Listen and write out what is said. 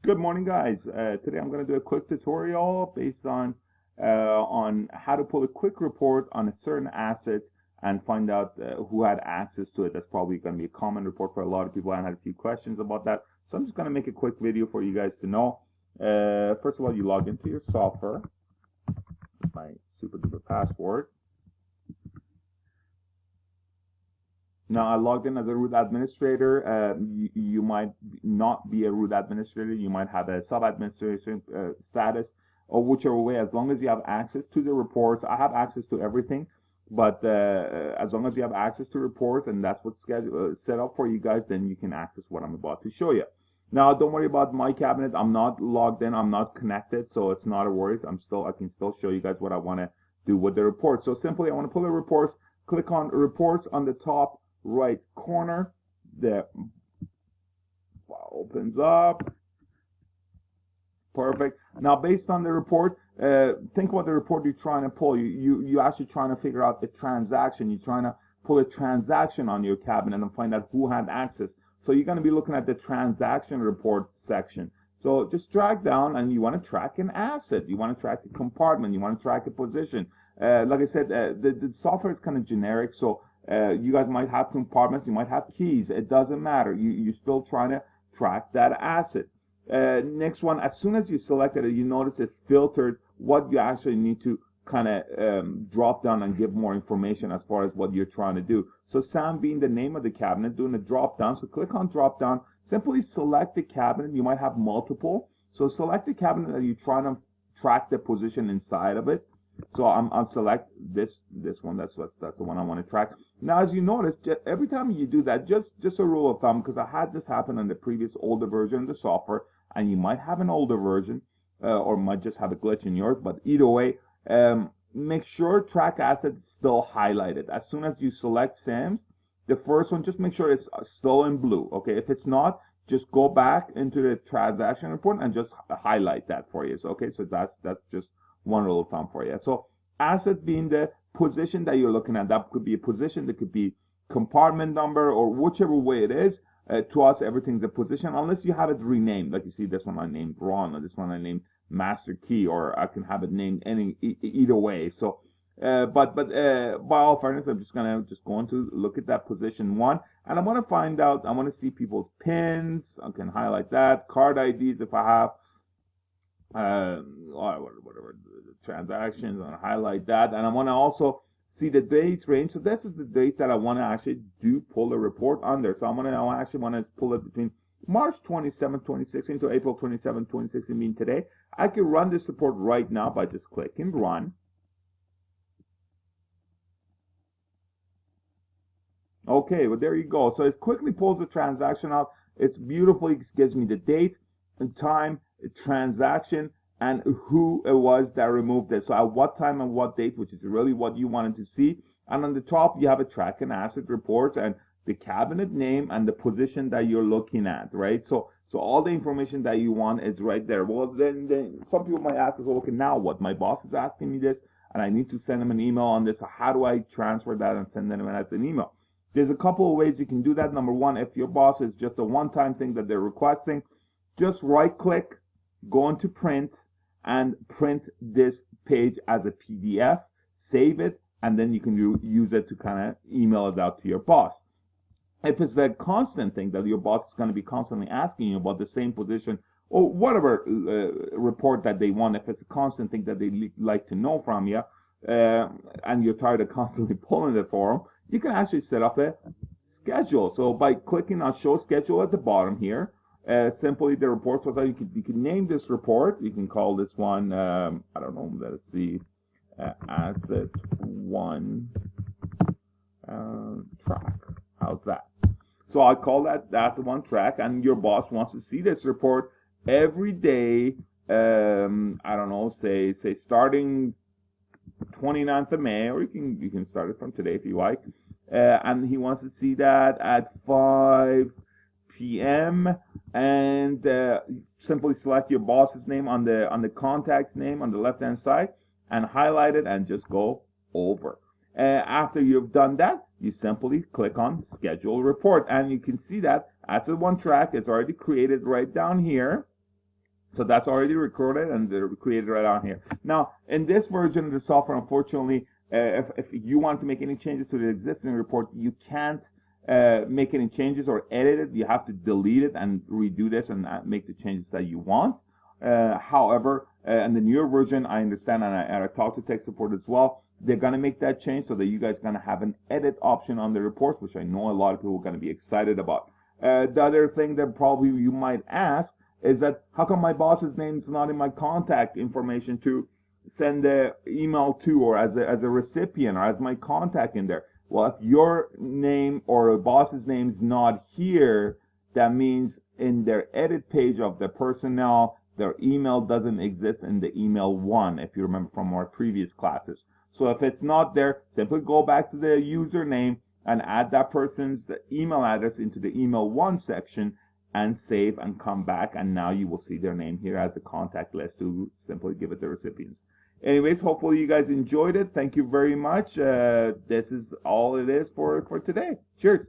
Good morning, guys. Today I'm going to do a quick tutorial based on how to pull a quick report on a certain asset and find out who had access to it. That's probably going to be a common report for a lot of people. I had a few questions about that, so I'm just going to make a quick video for you guys to know. First of all, you log into your software with my super duper password. Now, I logged in as a root administrator. You might not be a root administrator. You might have a sub-administration status, or whichever way, as long as you have access to the reports. I have access to everything, but as long as you have access to reports, and that's what's set up for you guys, then you can access what I'm about to show you. Now, don't worry about my cabinet. I'm not logged in. I'm not connected, so it's not a worry. I can still show you guys what I want to do with the report. So simply, I want to pull the reports. Click on Reports on the top right corner. The file opens up. Perfect. Now, based on the report, think about the report you're trying to pull. You're actually trying to figure out the transaction. You're trying to pull a transaction on your cabinet and find out who had access. So you're going to be looking at the transaction report section. So just drag down, and you want to track an asset. You want to track a compartment. You want to track a position. Like I said, the software is kind of generic, so you guys might have compartments, you might have keys. It doesn't matter. You're still trying to track that asset. Next one, as soon as you selected it, you notice it filtered what you actually need to kind of drop down and give more information as far as what you're trying to do. So Sam being the name of the cabinet, doing a drop down. So click on drop down. Simply select the cabinet. You might have multiple. So select the cabinet that you're trying to track the position inside of it. So I'll select this one. That's the one I want to track. Now, as you notice, every time you do that, just a rule of thumb, because I had this happen on the previous older version of the software, and you might have an older version, or might just have a glitch in yours. But either way, make sure track asset is still highlighted. As soon as you select Sam's, the first one, just make sure it's still in blue. Okay, if it's not, just go back into the transaction report and just highlight that for you. So okay, so that's just one rule of thumb for you. So asset being the position that you're looking at. That could be a position, that could be compartment number, or whichever way it is. To us, everything's a position, unless you have it renamed. Like you see, this one I named Ron, or this one I named Master Key, or I can have it named either way. So, but by all fairness, I'm just gonna go into look at that position one, and I want to find out. I want to see people's pins. I can highlight that. Card IDs if I have. Whatever transactions, and highlight that, and I want to also see the date range. So this is the date that I want to actually pull a report under. So I actually want to pull it between March 27, 2016 to April 27, 2016, mean today. I can run this report right now by just clicking run. Okay, well, there you go. So it quickly pulls the transaction out. It's beautiful. It gives me the date and time, transaction, and who it was that removed it. So at what time and what date, which is really what you wanted to see. And on the top, you have a track and asset report and the cabinet name and the position that you're looking at, right? So all the information that you want is right there. Well, then some people might ask us, well, okay, now what? My boss is asking me this, and I need to send him an email on this. So how do I transfer that and send them as an email? There's a couple of ways you can do that. Number one, if your boss is just a one-time thing that they're requesting, just right-click, go into print, and print this page as a PDF, save it, and then you can use it to kind of email it out to your boss. If it's a constant thing that your boss is going to be constantly asking you about the same position or whatever report that they want, if it's a constant thing that they like to know from you, and you're tired of constantly pulling it for them, you can actually set up a schedule. So by clicking on Show Schedule at the bottom here, simply the report was that you can name this report. You can call this one, I don't know, let's see, Asset 1 Track. How's that? So I call that Asset 1 Track, and your boss wants to see this report every day. I don't know, say starting 29th of May, or you can start it from today if you like. And he wants to see that at 5 p.m. and simply select your boss's name on the contact's name on the left hand side and highlight it and just go over. After you've done that, you simply click on Schedule Report, and you can see that Asset 1 Track is already created right down here. So that's already recorded and they're created right on here. Now, in this version of the software, unfortunately, if you want to make any changes to the existing report, you can't make any changes or edit it. You have to delete it and redo this and make the changes that you want. However, in the newer version, I understand, and I talked to tech support as well, they're going to make that change so that you guys are going to have an edit option on the reports, which I know a lot of people are going to be excited about. The other thing that probably you might ask is that how come my boss's name is not in my contact information to send the email to, or as a recipient, or as my contact in there? Well, if your name or a boss's name is not here, that means in their edit page of the personnel, their email doesn't exist in the email one, if you remember from our previous classes. So if it's not there, simply go back to the username and add that person's email address into the email one section and save and come back, and now you will see their name here as a contact list to simply give it the recipients. Anyways, hopefully you guys enjoyed it. Thank you very much. This is all it is for today. Cheers.